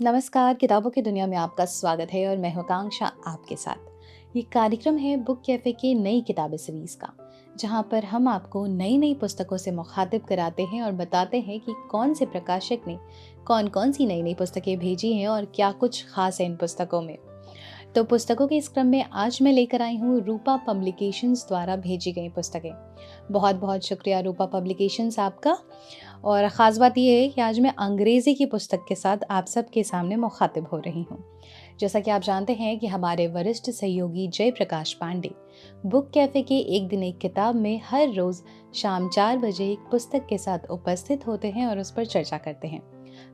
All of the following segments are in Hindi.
नमस्कार, किताबों की दुनिया में आपका स्वागत है और मैं हूं आकांक्षा आपके साथ। ये कार्यक्रम है बुक कैफे के नई किताबें सीरीज का, जहां पर हम आपको नई नई पुस्तकों से मुखातिब कराते हैं और बताते हैं कि कौन से प्रकाशक ने कौन कौन सी नई नई पुस्तकें भेजी हैं और क्या कुछ खास है इन पुस्तकों में। तो पुस्तकों के इस क्रम में आज मैं लेकर आई हूँ रूपा पब्लिकेशंस द्वारा भेजी गई पुस्तकें। बहुत बहुत शुक्रिया रूपा पब्लिकेशंस आपका। और ख़ास बात यह है कि आज मैं अंग्रेज़ी की पुस्तक के साथ आप सबके सामने मुखातिब हो रही हूँ। जैसा कि आप जानते हैं कि हमारे वरिष्ठ सहयोगी जयप्रकाश पांडे बुक कैफ़े के एक दिन एक किताब में हर रोज़ शाम 4 बजे एक पुस्तक के साथ उपस्थित होते हैं और उस पर चर्चा करते हैं।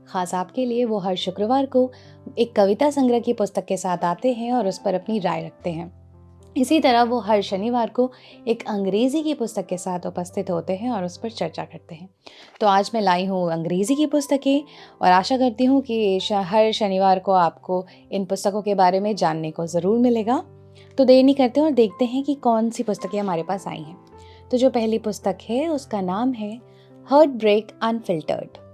खास आपके लिए वो हर शुक्रवार को एक कविता संग्रह की पुस्तक के साथ आते हैं और उस पर अपनी राय रखते हैं। इसी तरह वो हर शनिवार को एक अंग्रेजी की पुस्तक के साथ उपस्थित होते हैं और उस पर चर्चा करते हैं। तो आज मैं लाई हूँ अंग्रेजी की पुस्तकें और आशा करती हूँ कि हर शनिवार को आपको इन पुस्तकों के बारे में जानने को ज़रूर मिलेगा। तो देर नहीं करते और देखते हैं कि कौन सी पुस्तकें हमारे पास आई हैं। तो जो पहली पुस्तक है उसका नाम है heartbreak unfiltered.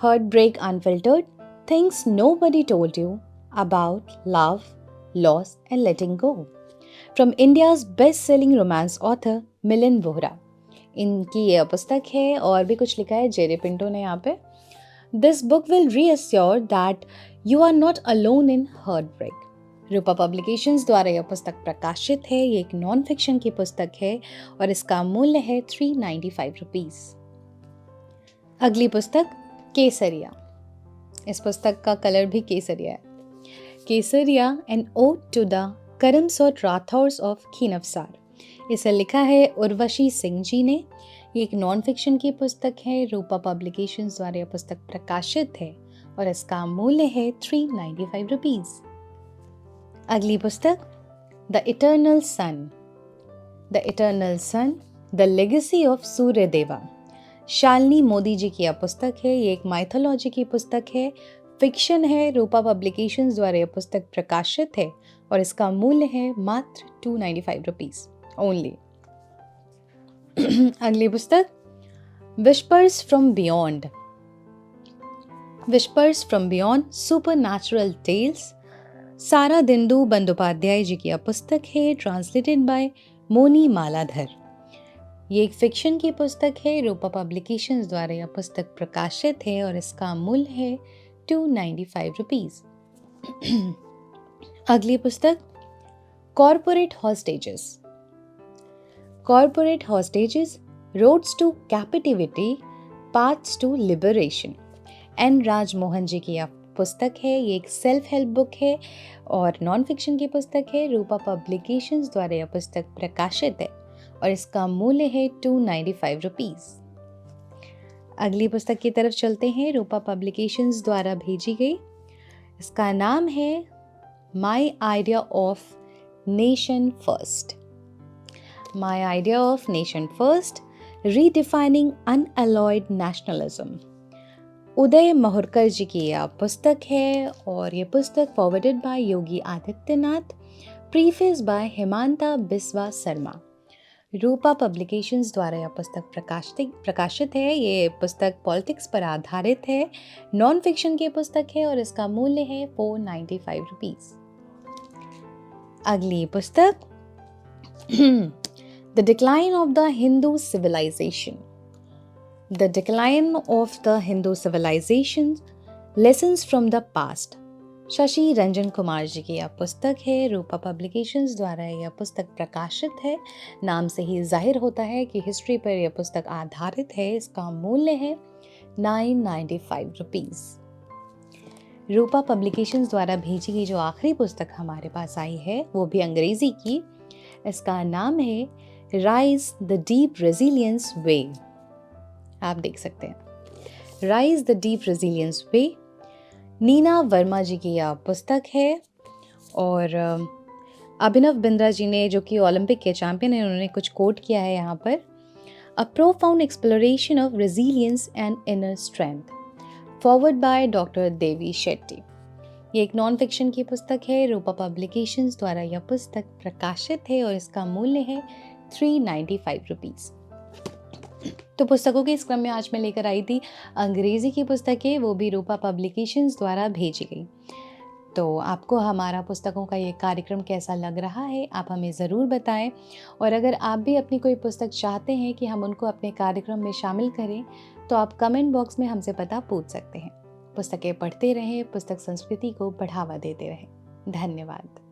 Heartbreak Unfiltered, Things Nobody Told You About Love, Loss and Letting Go. From India's best-selling romance author Milind Vohra. इनकी यह पुस्तक है और भी कुछ लिखा है जेरे पिंटो ने यहाँ पे। This book will reassure that you are not alone in heartbreak. Rupa publications द्वारा यह पुस्तक प्रकाशित है। ये एक नॉन फिक्शन की पुस्तक है और इसका मूल्य है 395 रुपीज़। अगली पुस्तक केसरिया। इस पुस्तक का कलर भी केसरिया है। केसरिया एन ओड टू द करम्स और राठौर्स ऑफ खीनवसार। इसे लिखा है उर्वशी सिंह जी ने। ये एक नॉन फिक्शन की पुस्तक है। रूपा पब्लिकेशंस द्वारा यह पुस्तक प्रकाशित है और इसका मूल्य है 395 रुपीज़। अगली पुस्तक the eternal sun. The eternal sun, the legacy of Suryadeva. Shalini Modi ji की यह पुस्तक है। ये एक माइथोलॉजी की पुस्तक है, फिक्शन है। रूपा पब्लिकेशंस द्वारा यह पुस्तक प्रकाशित है और इसका मूल्य है मात्र 295 रुपीज़ ओनली। अगली पुस्तक whispers from beyond. Whispers from beyond supernatural tales. Sharadindu Bandyopadhyay जी की यह पुस्तक है, ट्रांसलेटेड बाय मोनी मालाधर। ये एक फिक्शन की पुस्तक है। रूपा पब्लिकेशंस द्वारा यह पुस्तक प्रकाशित है और इसका मूल्य है 295 रुपीज़। अगली पुस्तक corporate hostages. Corporate hostages, roads to captivity, paths to liberation. N Rajmohan ji की यह पुस्तक है। ये एक सेल्फ हेल्प बुक है और नॉन फिक्शन की पुस्तक है। रूपा पब्लिकेशंस द्वारा यह पुस्तक प्रकाशित है और इसका मूल्य है 295 रुपीज़। अगली पुस्तक की तरफ चलते हैं। रूपा पब्लिकेशंस द्वारा भेजी गई। इसका नाम है my idea of nation first. My idea of nation first, redefining unalloyed nationalism. Uday Mahurkar ji की यह पुस्तक है और यह पुस्तक forwarded by Yogi Adityanath, preface by Himanta Biswa Sarma. Rupa publications द्वारा यह पुस्तक प्रकाशित है। ये पुस्तक पॉलिटिक्स पर आधारित है, नॉन फिक्शन की पुस्तक है और इसका मूल्य है 495 रुपीज़। अगली पुस्तक the decline of the Hindu civilization. The decline of the Hindu civilization, lessons from the past. Shashi Ranjan Kumar ji की यह पुस्तक है। रूपा पब्लिकेशंस द्वारा यह पुस्तक प्रकाशित है। नाम से ही जाहिर होता है कि हिस्ट्री पर यह पुस्तक आधारित है। इसका मूल्य है 995 रुपीज़। रूपा पब्लिकेशंस द्वारा भेजी गई जो आखिरी पुस्तक हमारे पास आई है वो भी अंग्रेजी की। इसका नाम है राइज द डीप रेजिलियंस वे। आप देख सकते हैं, राइज द डीप रेजिलियंस वे। नीना वर्मा जी की यह पुस्तक है और अभिनव बिंद्रा जी ने, जो कि ओलंपिक के चैंपियन हैं, उन्होंने कुछ कोट किया है यहाँ पर। A profound exploration of resilience and inner strength, forward by doctor Devi Shetty. ये एक नॉन फिक्शन की पुस्तक है। रूपा पब्लिकेशंस द्वारा यह पुस्तक प्रकाशित है और इसका मूल्य है 395 रुपीज़। तो पुस्तकों के इस क्रम में आज मैं लेकर आई थी अंग्रेज़ी की पुस्तकें, वो भी रूपा पब्लिकेशंस द्वारा भेजी गई। तो आपको हमारा पुस्तकों का ये कार्यक्रम कैसा लग रहा है, आप हमें ज़रूर बताएँ। और अगर आप भी अपनी कोई पुस्तक चाहते हैं कि हम उनको अपने कार्यक्रम में शामिल करें, तो आप कमेंट बॉक्स में हमसे पता पूछ सकते हैं। पुस्तकें पढ़ते रहें, पुस्तक संस्कृति को बढ़ावा देते रहें। धन्यवाद।